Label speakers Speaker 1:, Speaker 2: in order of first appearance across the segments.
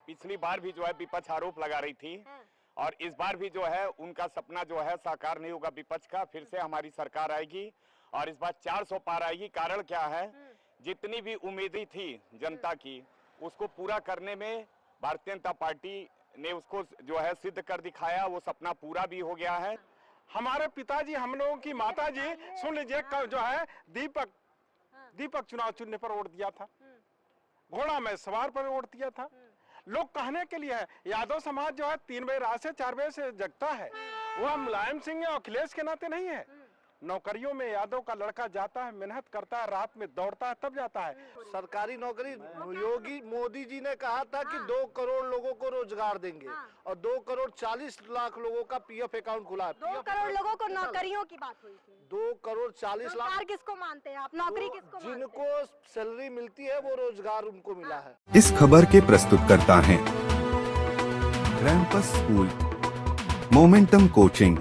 Speaker 1: पिछली बार भी जो है विपक्ष आरोप लगा रही थी और इस बार भी जो है उनका सपना जो है साकार नहीं होगा विपक्ष का। फिर से हमारी सरकार आएगी और इस बार 400 पार आएगी। कारण क्या है, जितनी भी उम्मीदें थी जनता की उसको पूरा करने में भारतीय जनता पार्टी ने उसको जो है सिद्ध कर दिखाया। वो सपना पूरा भी हो गया है।
Speaker 2: हमारे पिताजी, हम लोगों की माताजी, सुन लीजिए, जो है दीपक चुनाव चिन्ह पर वोट दिया था, घोड़ा में सवार पर वोट दिया था। लोग कहने के लिए है, यादव समाज जो है 3 बजे रात से 4 बजे से जगता है। वह मुलायम सिंह या अखिलेश के नाते नहीं है। नौकरियों में यादव का लड़का जाता है, मेहनत करता है, रात में दौड़ता है, तब जाता है।
Speaker 3: सरकारी नौकरी योगी मोदी जी ने कहा था कि 2 करोड़ लोगों को रोजगार देंगे और 2 करोड़ 40 लाख लोगों का पीएफ अकाउंट खुला है।
Speaker 4: 2 करोड़ लोगों को नौकरियों की बात हुई थी।
Speaker 3: 2 करोड़ 40 लाख
Speaker 4: किसको मानते हैं आप? नौकरी किसको?
Speaker 3: जिनको सैलरी मिलती है वो रोजगार उनको मिला है।
Speaker 5: इस खबर के प्रस्तुतकर्ता हैं रैंपस स्कूल, मोमेंटम कोचिंग,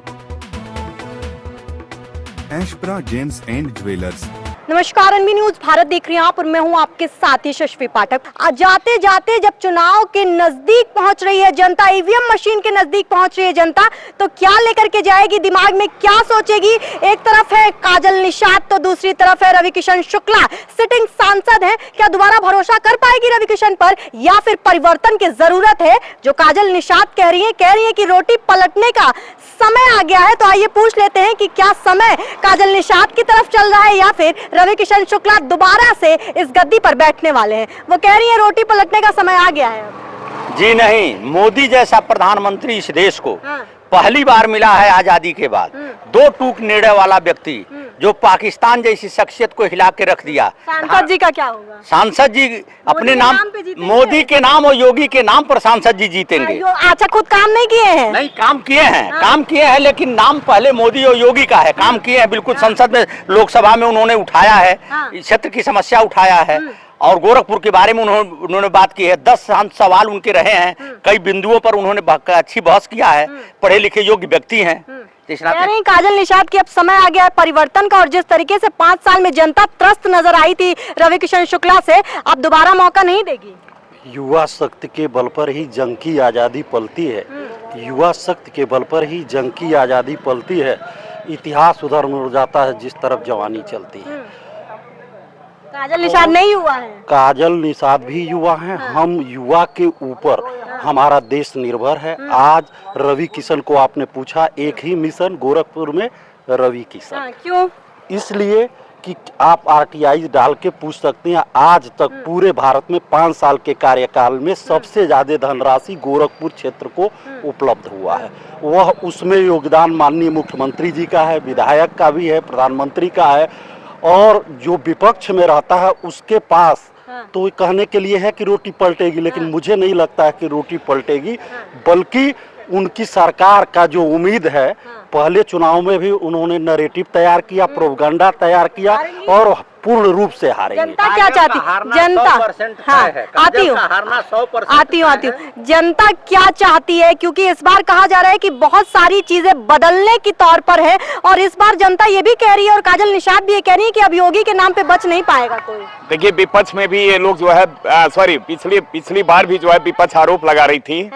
Speaker 5: एशप्रा जेम्स एंड ज्वेलर्स।
Speaker 4: नमस्कार, एनबी न्यूज भारत देख रहे हैं आप और मैं हूं आपके साथी शशवी पाठक। जाते जाते जब चुनाव के नजदीक पहुंच रही है जनता, ईवीएम मशीन के नजदीक पहुंच रही है जनता, तो क्या लेकर के जाएगी, दिमाग में क्या सोचेगी? एक तरफ है काजल निषाद तो दूसरी तरफ है रविकिशन शुक्ला, सिटिंग सांसद है। क्या दोबारा भरोसा कर पाएगी रविकिशन पर या फिर परिवर्तन की जरूरत है? जो काजल निषाद कह रही है कि रोटी पलटने का समय आ गया है। तो आइए पूछ लेते हैं कि क्या समय काजल निषाद की तरफ चल रहा है या फिर रविकिशन शुक्ला दोबारा से इस गद्दी पर बैठने वाले हैं। वो कह रही है रोटी पलटने का समय आ गया है।
Speaker 6: जी नहीं, मोदी जैसा प्रधानमंत्री इस देश को पहली बार मिला है आजादी के बाद। 2 टूक निर्णय वाला व्यक्ति जो पाकिस्तान जैसी शख्सियत को हिला के रख दिया।
Speaker 4: सांसद जी का क्या होगा?
Speaker 6: सांसद जी अपने नाम मोदी के नाम और योगी के नाम पर सांसद जी जीतेंगे।
Speaker 4: अच्छा, खुद काम नहीं किए हैं?
Speaker 6: नहीं, काम किए हैं लेकिन नाम पहले मोदी और योगी का है। काम किए हैं बिल्कुल। संसद में, लोकसभा में उन्होंने उठाया है, क्षेत्र की समस्या उठाया है और गोरखपुर के बारे में उन्होंने बात की है। 10 सवाल उनके रहे हैं, कई बिंदुओं पर उन्होंने अच्छी बहस किया है। पढ़े लिखे योग्य व्यक्ति हैं।
Speaker 4: काजल निषाद की अब समय आ गया है परिवर्तन का, और जिस तरीके से 5 साल में जनता त्रस्त नजर आई थी रविकिशन शुक्ला से, अब दोबारा मौका नहीं देगी।
Speaker 7: युवा शक्ति के बल पर ही जंग की आजादी पलती है। युवा शक्ति के बल पर ही जंग की आजादी पलती है। इतिहास उधर मुड़ जाता है जिस तरफ जवानी चलती है।
Speaker 4: काजल निषाद नहीं युवा है?
Speaker 7: काजल निषाद भी युवा हैं। हम युवा के ऊपर हमारा देश निर्भर है। आज रवि किशन को आपने पूछा, एक ही मिशन गोरखपुर में रवि किशन।
Speaker 4: क्यों?
Speaker 7: इसलिए कि आप आरटीआई डाल के पूछ सकते हैं। आज तक पूरे भारत में 5 साल के कार्यकाल में सबसे ज्यादा धनराशि गोरखपुर क्षेत्र को उपलब्ध हुआ है। वह उसमें योगदान माननीय मुख्यमंत्री जी का है, विधायक का भी है, प्रधानमंत्री का है। और जो विपक्ष में रहता है उसके पास तो कहने के लिए है कि रोटी पलटेगी, लेकिन मुझे नहीं लगता है कि रोटी पलटेगी। बल्कि उनकी सरकार का जो उम्मीद है, पहले चुनाव में भी उन्होंने नैरेटिव तैयार किया, प्रोपगंडा तैयार किया और पूर्ण रूप से हारेंगे।
Speaker 4: जनता क्या चाहती? जनता आती हूँ जनता क्या चाहती है? क्योंकि इस बार कहा जा रहा है कि बहुत सारी चीजें बदलने की तौर पर है और इस बार जनता ये भी कह रही है और काजल निषाद भी ये कह रही है कि अब योगी के नाम पे बच नहीं पाएगा कोई।
Speaker 1: देखिए, विपक्ष में भी ये लोग जो है पिछली बार भी जो है विपक्ष आरोप लगा रही थी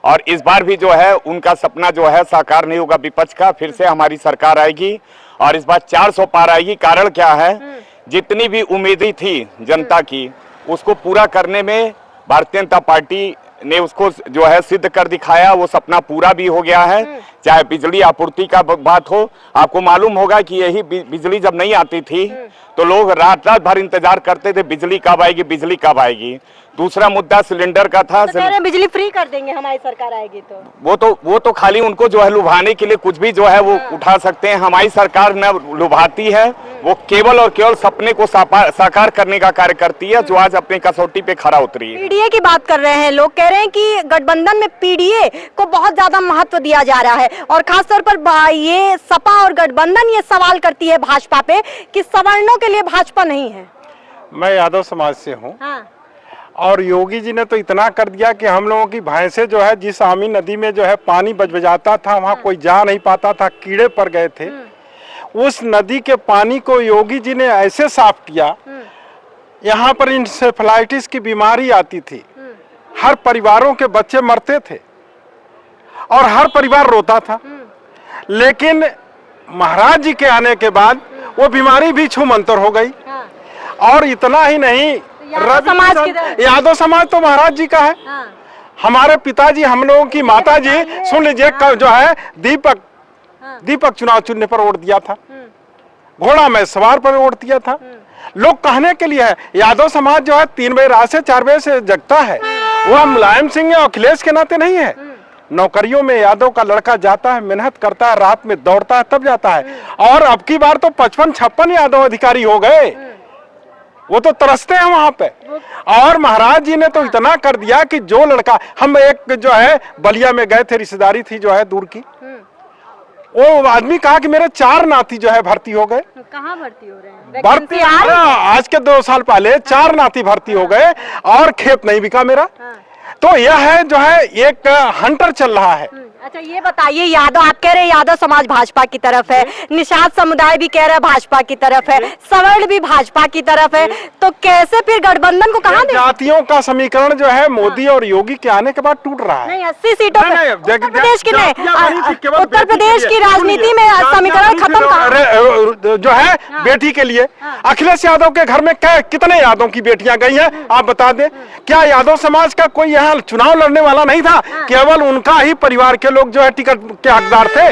Speaker 1: और इस बार भी जो है उनका सपना जो है साकार नहीं होगा विपक्ष का। फिर से हमारी सरकार आएगी और इस बार 400 पार आएगी। कारण क्या है, जितनी भी उम्मीदें थी जनता की उसको पूरा करने में भारतीय जनता पार्टी ने उसको जो है सिद्ध कर दिखाया। वो सपना पूरा भी हो गया है। चाहे बिजली आपूर्ति का बात हो, आपको मालूम होगा कि यही बिजली जब नहीं आती थी तो लोग रात भर इंतजार करते थे बिजली कब आएगी, बिजली कब आएगी। दूसरा मुद्दा सिलेंडर का था।
Speaker 4: तो बिजली फ्री कर देंगे हमारी सरकार आएगी तो
Speaker 1: वो तो खाली उनको जो है लुभाने के लिए कुछ भी जो है वो उठा सकते हैं। हमारी सरकार न लुभाती है, वो केवल और केवल सपने को साकार करने का कार्य करती है, जो आज अपनी कसौटी पे खरा उतरी है।
Speaker 4: पीडीए की बात कर रहे हैं लोग, कह रहे हैं कि गठबंधन में पीडीए को बहुत ज्यादा महत्व दिया जा रहा है और खासतौर पर ये सपा और गठबंधन ये सवाल करती है भाजपा पे कि सवर्णों के लिए भाजपा नहीं है।
Speaker 2: मैं यादव समाज से हूँ और योगी जी ने तो इतना कर दिया कि हम लोगों की भैंसे जो है, जिस आमी नदी में जो है पानी बजबजाता था वहाँ कोई जा नहीं पाता था, कीड़े पड़ गए थे। उस नदी के पानी को योगी जी ने ऐसे साफ किया, यहाँ पर इंसेफेलाइटिस की बीमारी आती थी, हर परिवारों के बच्चे मरते थे और हर परिवार रोता था। लेकिन महाराज जी के आने के बाद वो बीमारी भी छूमंतर हो गई। और इतना ही नहीं, यादव समाज तो महाराज जी का है। हमारे पिताजी, हम लोगों की माता जी, सुन लीजिए, जो है दीपक चुनाव चिन्ह पर वोट दिया था, घोड़ा में सवार पर वोट दिया था। लोग कहने के लिए है, यादव समाज जो है 3 बजे रात से 4 बजे से जगता है, वह मुलायम सिंह या अखिलेश के नाते नहीं है। नौकरियों में यादव का लड़का जाता है, मेहनत करता है, रात में दौड़ता है, तब जाता है। और अब की बार तो 55-56 यादव अधिकारी हो गए, वो तो तरसते हैं वहां पे। और महाराज जी ने तो इतना कर दिया कि जो लड़का, हम एक जो है बलिया में गए थे, रिश्तेदारी थी जो है दूर की, वो आदमी कहा कि मेरे 4 नाती जो है भर्ती हो गए।
Speaker 4: कहाँ भर्ती हो रहे हैं?
Speaker 2: भर्ती आज के 2 साल पहले 4 नाती भर्ती हो गए और खेत नहीं बिका मेरा। तो यह है जो है एक हंटर चल रहा है।
Speaker 4: अच्छा, ये बताइए, यादव, आप कह रहे हैं यादव समाज भाजपा की तरफ है, निषाद समुदाय भी कह रहा है भाजपा की तरफ है, सवर्ण भी भाजपा की तरफ है, तो कैसे फिर गठबंधन को कहां दें?
Speaker 2: जातियों का समीकरण जो है मोदी और योगी के आने के बाद टूट रहा है।
Speaker 4: नहीं, 80 सीटों पे उत्तर प्रदेश की नहीं, उत्तर प्रदेश की राजनीति में समीकरण खत्म कहा
Speaker 2: जो है बेटी के लिए। अखिलेश यादव के घर में कितने यादव की बेटियां गई हैं, आप बता दें। क्या यादव समाज का कोई यहाँ चुनाव लड़ने वाला नहीं था? केवल उनका ही परिवार के लोग जो है टिकट के हकदार थे।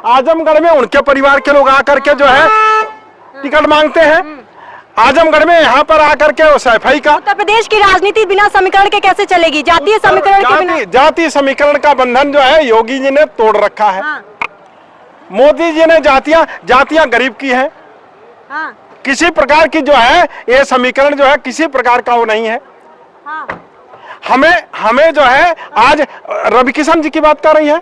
Speaker 2: आजमगढ़ में उनके परिवार के लोग आकर के जो है टिकट मांगते हैं। आजमगढ़ में यहाँ पर आकर के वो सैफई का।
Speaker 4: उत्तर प्रदेश की राजनीति बिना समीकरण के कैसे चलेगी? जातीय समीकरण के बिना?
Speaker 2: जातीय समीकरण का बंधन जो है योगी जी ने तोड़ रखा है। मोदी जी ने जातियां गरीब की है। किसी प्रकार की जो है ये समीकरण जो है किसी प्रकार का वो नहीं है। हमें जो है आज रवि किशन जी की बात कर रही है।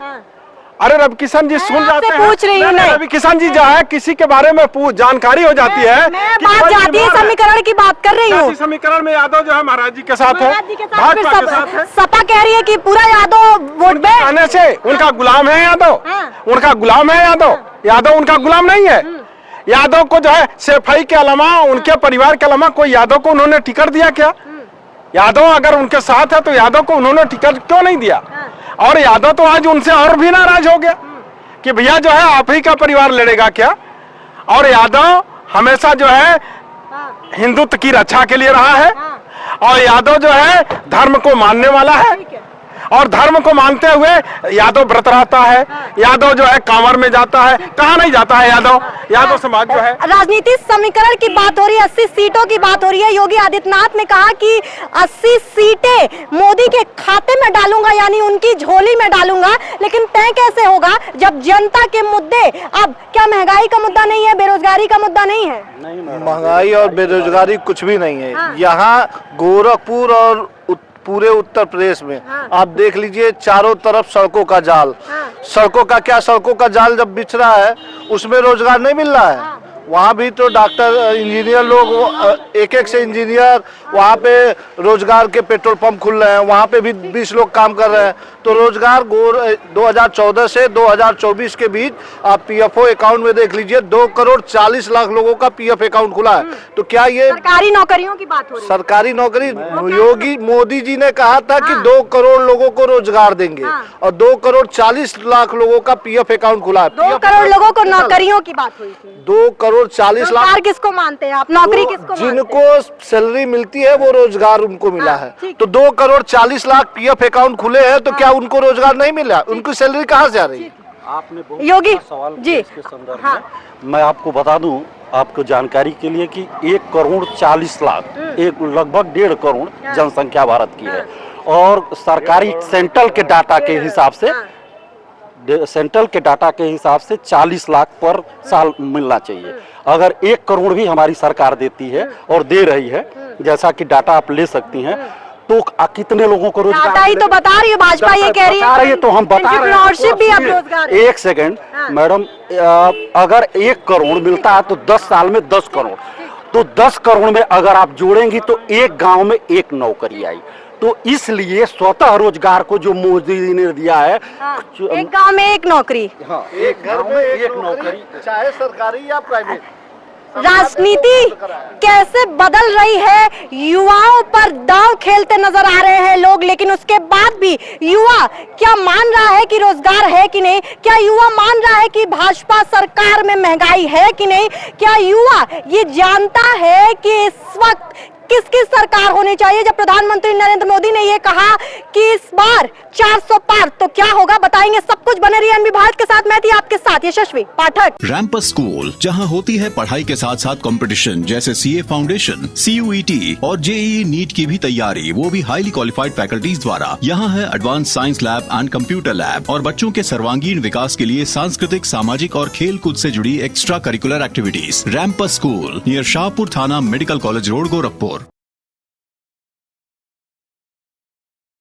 Speaker 2: अरे रवि किशन जी सुन जाते हैं,
Speaker 4: पूछ रही हूँ।
Speaker 2: रवि किशन जी जो है किसी के बारे में जानकारी हो जाती है।
Speaker 4: मैं बात जातीय समीकरण की बात कर रही हूँ।
Speaker 2: समीकरण में यादव जो है महाराज जी के साथ है, भाजपा के साथ है।
Speaker 4: सपा कह रही है कि पूरा यादव वोट बैंक
Speaker 2: आने से उनका गुलाम है यादव, उनका गुलाम है यादव। यादव उनका गुलाम नहीं है। यादव को जो है सैफई के अलावा, उनके परिवार के अलावा कोई यादव को उन्होंने टिकट दिया क्या? यादव अगर उनके साथ है तो यादव को उन्होंने टिकट क्यों नहीं दिया? और यादव तो आज उनसे और भी नाराज हो गया कि भैया जो है आप ही का परिवार लड़ेगा क्या? और यादव हमेशा जो है हिंदुत्व की रक्षा के लिए रहा है। और यादव जो है धर्म को मानने वाला है और धर्म को मानते हुए यादव व्रत रहता है। यादव जो है कांवर में जाता है, कहाँ नहीं जाता है यादव समाज जो है।
Speaker 4: राजनीतिक समीकरण की बात हो रही है, 80 सीटों की बात हो रही है। योगी आदित्यनाथ ने कहा कि 80 सीटें मोदी के खाते में डालूंगा, यानी उनकी झोली में डालूंगा। लेकिन तय कैसे होगा जब जनता के मुद्दे, अब क्या महंगाई का मुद्दा नहीं है, बेरोजगारी का मुद्दा नहीं है?
Speaker 3: महंगाई और बेरोजगारी कुछ भी नहीं है। यहाँ गोरखपुर और पूरे उत्तर प्रदेश में आप देख लीजिए, चारों तरफ सड़कों का जाल। सड़कों का क्या, सड़कों का जाल जब बिछ रहा है उसमें रोजगार नहीं मिल रहा है। वहाँ भी तो डॉक्टर, इंजीनियर लोग, एक से इंजीनियर, वहाँ पे रोजगार के पेट्रोल पंप खुल रहे हैं, वहाँ पे भी 20 लोग काम कर रहे हैं। तो रोजगार 2014 से 2024 के बीच आप पीएफओ अकाउंट में देख लीजिए, 2 करोड़ 40 लाख लोगों का पीएफ अकाउंट खुला है। तो क्या ये
Speaker 4: सरकारी नौकरियों की बात हो रही है?
Speaker 3: सरकारी नौकरी, मोदी जी ने कहा था कि 2 करोड़ लोगों को रोजगार देंगे और 2 करोड़ 40 लाख लोगों का पीएफ अकाउंट खुला है।
Speaker 4: 2 करोड़ लोगों को नौकरियों की बात हुई थी।
Speaker 3: 2 करोड़ 40 लाख
Speaker 4: किसको मानते हैं आप? नौकरी किसको मानते हैं?
Speaker 3: जिनको सैलरी मिलती है वो रोजगार उनको मिला है। तो 2 करोड़ 40 लाख पीएफ अकाउंट खुले हैं, तो क्या उनको रोजगार नहीं मिला? उनकी सैलरी कहाँ से आ रही है?
Speaker 7: आपने
Speaker 4: योगी
Speaker 7: सवाल
Speaker 4: जी
Speaker 7: इसके संदर्भ में मैं आपको बता दूं, आपको जानकारी के लिए कि 1 करोड़ 40 लाख, एक लगभग 1.5 करोड़ जनसंख्या भारत की है। और सरकारी सेंट्रल के डाटा के हिसाब से 40 लाख पर साल मिलना चाहिए। अगर 1 करोड़ भी हमारी सरकार देती है और दे रही है, जैसा कि डाटा आप ले सकती हैं, तो कितने लोगों को रोजगार?
Speaker 4: डाटा ही तो बता रही है भाजपा, ये कह रही है
Speaker 7: तो हम बता रहे हैं।
Speaker 4: भी अब रोजगार है।
Speaker 7: 1 सेकंड मैडम, अगर 1 करोड़ मिलता है तो 10 साल में 10 करोड़, तो 10 करोड़ में अगर आप जोड़ेंगी तो एक गांव में 1 नौकरी आई। तो इसलिए स्वतः रोजगार को जो मोदी जी ने दिया है,
Speaker 4: एक गांव में 1 नौकरी,
Speaker 3: एक घर में 1 नौकरी, चाहे सरकारी या प्राइवेट।
Speaker 4: राजनीति कैसे बदल रही है, युवाओं पर दांव खेलते नजर आ रहे हैं लोग, लेकिन उसके बाद भी युवा क्या मान रहा है कि रोजगार है कि नहीं? क्या युवा मान रहा है कि भाजपा सरकार में महंगाई है कि नहीं? क्या युवा ये जानता है कि इस वक्त किसकी सरकार होनी चाहिए? जब प्रधानमंत्री नरेंद्र मोदी ने ये कहा कि इस बार 400 पार, तो क्या होगा बताएंगे सब कुछ। बने रहिए एनबी भारत के साथ, मैं थी आपके साथ यशस्वी पाठक।
Speaker 8: रैंपस स्कूल, जहां होती है पढ़ाई के साथ साथ कंपटीशन, जैसे सीए फाउंडेशन, CUET और JEE नीट की भी तैयारी, वो भी हाईली क्वालिफाइड फैकल्टीज द्वारा। यहाँ है advance science lab and computer lab, और बच्चों के सर्वांगीण विकास के लिए सांस्कृतिक, सामाजिक और खेल कूद से जुड़ी एक्स्ट्रा करिकुलर एक्टिविटीज। रैंपस स्कूल नियर शाहपुर थाना, मेडिकल कॉलेज रोड, गोरखपुर।